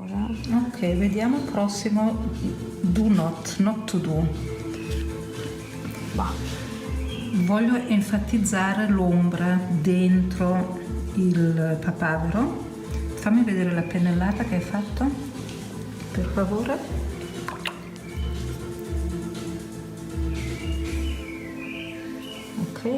Ok, vediamo il prossimo. Do not to do. Voglio enfatizzare l'ombra dentro il papavero. Fammi vedere la pennellata che hai fatto, per favore. Ok.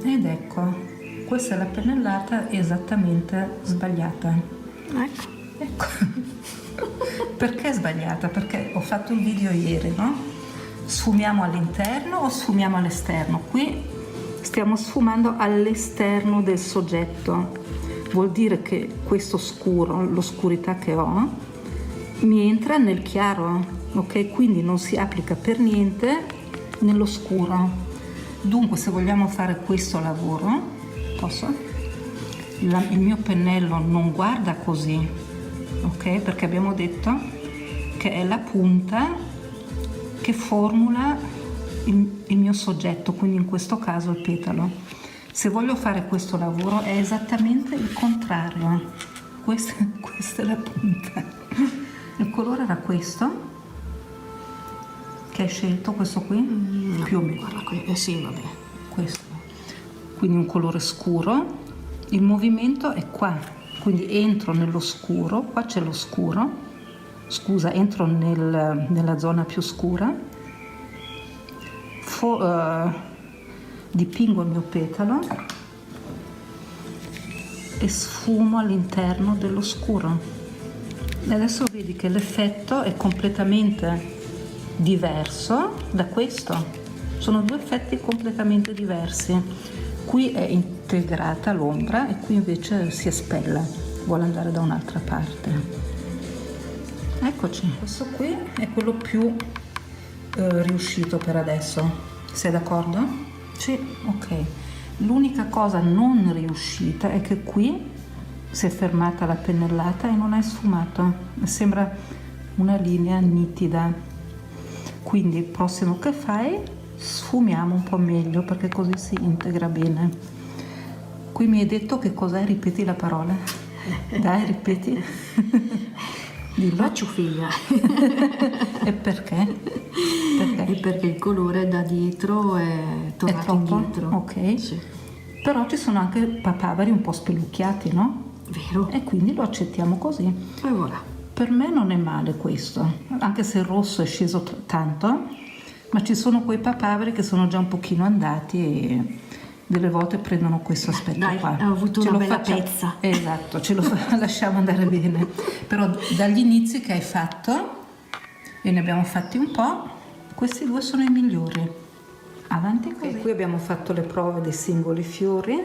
Ed ecco, questa è la pennellata esattamente sbagliata. Ecco. Perché sbagliata? Perché ho fatto un video ieri, no? Sfumiamo all'interno o sfumiamo all'esterno? Qui stiamo sfumando all'esterno del soggetto. Vuol dire che questo scuro, l'oscurità che ho, mi entra nel chiaro, ok? Quindi non si applica per niente nello scuro. Dunque, se vogliamo fare questo lavoro, posso? Il mio pennello non guarda così, ok? Perché abbiamo detto che è la punta che formula il mio soggetto, quindi in questo caso il petalo. Se voglio fare questo lavoro è esattamente il contrario. Questa è la punta. Il colore era questo che hai scelto, questo qui? Più o meno. Guarda qui, sì, vabbè. Questo. Quindi un colore scuro. Il movimento è qua, quindi entro nello scuro, qua c'è lo scuro, scusa, entro nella zona più scura, dipingo il mio petalo e sfumo all'interno dello scuro. E adesso vedi che l'effetto è completamente diverso da questo, sono due effetti completamente diversi. Qui è integrata l'ombra e qui invece si espella, vuole andare da un'altra parte. Eccoci, questo qui è quello più riuscito per adesso. Sei d'accordo? Sì. Ok. L'unica cosa non riuscita è che qui si è fermata la pennellata e non hai sfumato. Sembra una linea nitida. Quindi il prossimo che fai, sfumiamo un po' meglio perché così si integra bene. Qui mi hai detto che cos'è? Ripeti la parola. Dai, ripeti. Dillo. Faccio figlia. E perché? Perché il colore da dietro è tornato indietro. Ok. Sì. Però ci sono anche papaveri un po' spellucchiati, no? Vero. E quindi lo accettiamo così. E voilà. Per me non è male questo, anche se il rosso è sceso tanto, ma ci sono quei papaveri che sono già un pochino andati e delle volte prendono questo aspetto Dai, qua. ho avuto Ce una lo bella faccia- pezza. Esatto, ce lo lasciamo andare bene. Però dagli inizi che hai fatto, e ne abbiamo fatti un po', questi due sono i migliori. Avanti così. Qui abbiamo fatto le prove dei singoli fiori,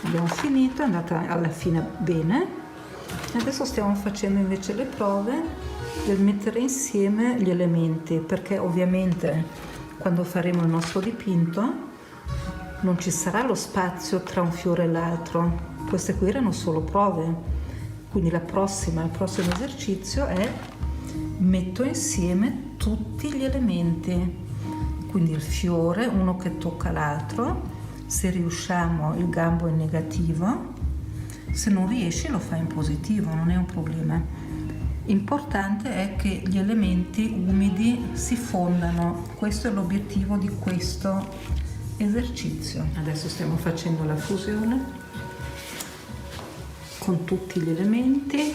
abbiamo finito, è andata alla fine bene. Adesso stiamo facendo invece le prove del mettere insieme gli elementi, perché ovviamente quando faremo il nostro dipinto non ci sarà lo spazio tra un fiore e l'altro. Queste qui erano solo prove, quindi il prossimo esercizio è metto insieme tutti gli elementi, quindi il fiore, uno che tocca l'altro, se riusciamo il gambo in negativo, se non riesci lo fai in positivo, non è un problema. Importante è che gli elementi umidi si fondano, questo è l'obiettivo di questo esercizio. Adesso stiamo facendo la fusione con tutti gli elementi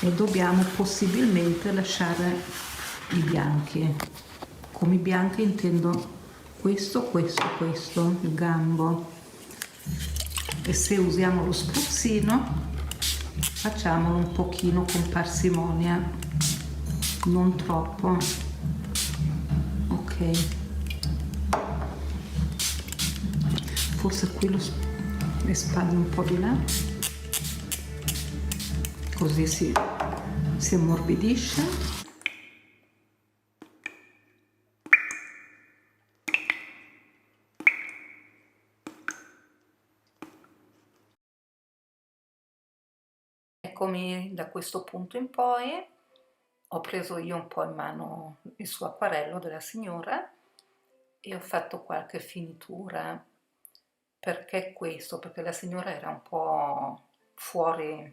e dobbiamo possibilmente lasciare i bianchi. Come i bianchi intendo questo, il gambo. E se usiamo lo spruzzino facciamolo un pochino con parsimonia, non troppo. Ok, forse qui lo espando un po' di là, così si ammorbidisce. Eccomi da questo punto in poi, ho preso io un po' in mano il suo acquarello della signora e ho fatto qualche finitura Perché questo? Perché la signora era un po' fuori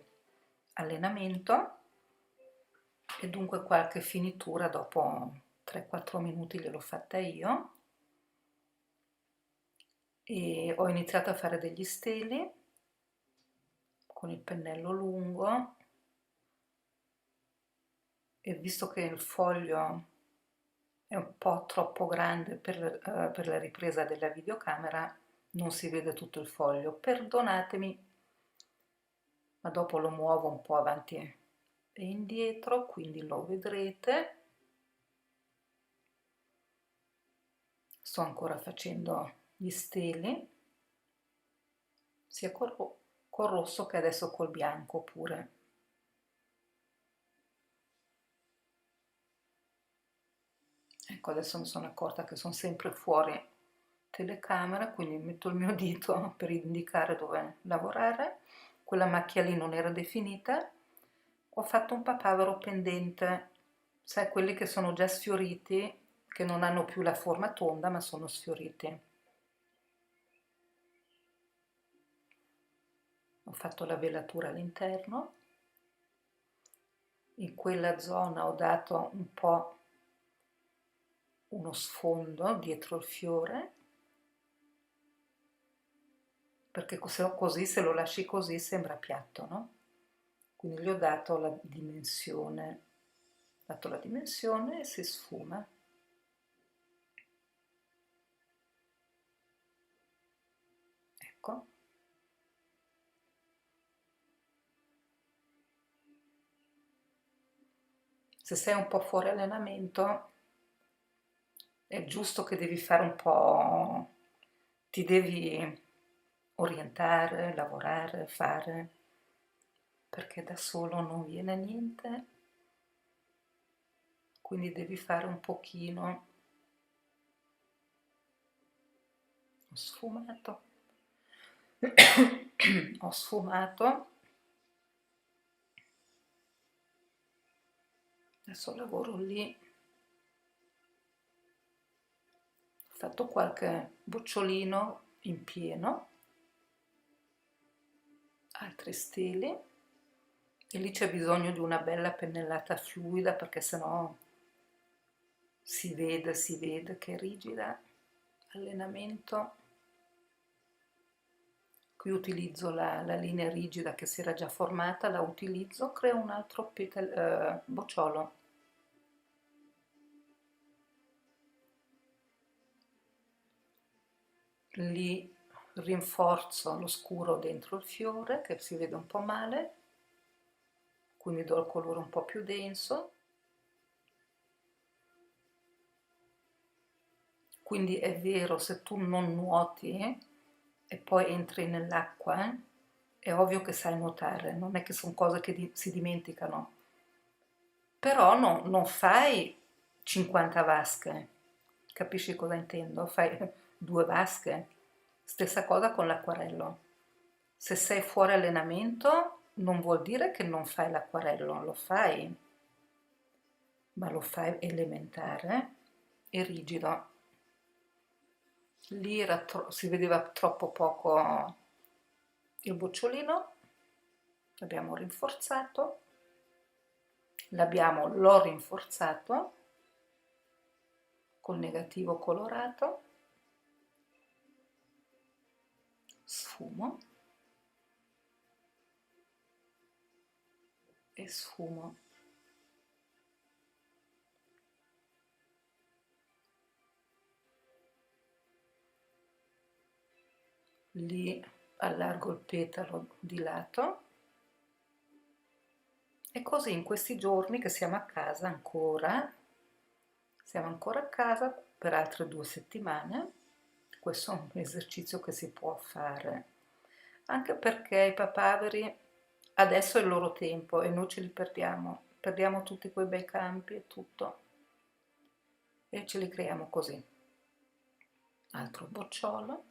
allenamento e dunque qualche finitura dopo 3-4 minuti gliel'ho fatta io e ho iniziato a fare degli steli con il pennello lungo e visto che il foglio è un po' troppo grande per la ripresa della videocamera, non si vede tutto il foglio. Perdonatemi, ma dopo lo muovo un po' avanti e indietro, quindi lo vedrete. Sto ancora facendo gli steli, sia col rosso che adesso col bianco pure. Ecco, adesso mi sono accorta che sono sempre fuori telecamera, quindi metto il mio dito per indicare dove lavorare. Quella macchia lì non era definita. Ho fatto un papavero pendente, sai, quelli che sono già sfioriti, che non hanno più la forma tonda ma sono sfioriti. Ho fatto la velatura all'interno. In quella zona ho dato un po' uno sfondo dietro il fiore, perché così se lo lasci così sembra piatto, no? Quindi gli ho dato la dimensione, e si sfuma. Ecco. Se sei un po' fuori allenamento, è giusto che devi fare un po', ti devi orientare, lavorare, fare, perché da solo non viene niente, quindi devi fare un pochino. Ho sfumato, ho sfumato, adesso lavoro lì, ho fatto qualche bocciolino in pieno, altri stili, e lì c'è bisogno di una bella pennellata fluida perché sennò si vede che è rigida. Allenamento. Qui utilizzo la linea rigida che si era già formata, la utilizzo, creo un altro bocciolo. Lì rinforzo lo scuro dentro il fiore che si vede un po' male, quindi do il colore un po' più denso. Quindi è vero, se tu non nuoti e poi entri nell'acqua, è ovvio che sai nuotare, non è che sono cose che si dimenticano. Però non fai 50 vasche, capisci cosa intendo? Fai 2 vasche. Stessa cosa con l'acquarello. Se sei fuori allenamento non vuol dire che non fai l'acquarello, lo fai, ma lo fai elementare e rigido. Lì si vedeva troppo poco il bocciolino, l'abbiamo rinforzato, l'ho rinforzato col negativo colorato, sfumo e sfumo. Lì allargo il petalo di lato e così in questi giorni che siamo a casa ancora, siamo ancora a casa per altre 2 settimane, questo è un esercizio che si può fare, anche perché i papaveri adesso è il loro tempo e noi ce li perdiamo tutti quei bei campi e tutto, e ce li creiamo così. Altro bocciolo.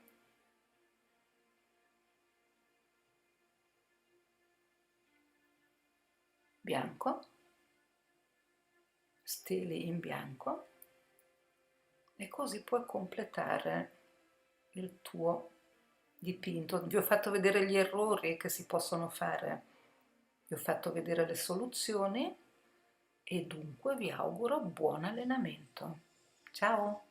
Bianco, stili in bianco, e così puoi completare il tuo dipinto, vi ho fatto vedere gli errori che si possono fare, vi ho fatto vedere le soluzioni e dunque vi auguro buon allenamento. Ciao!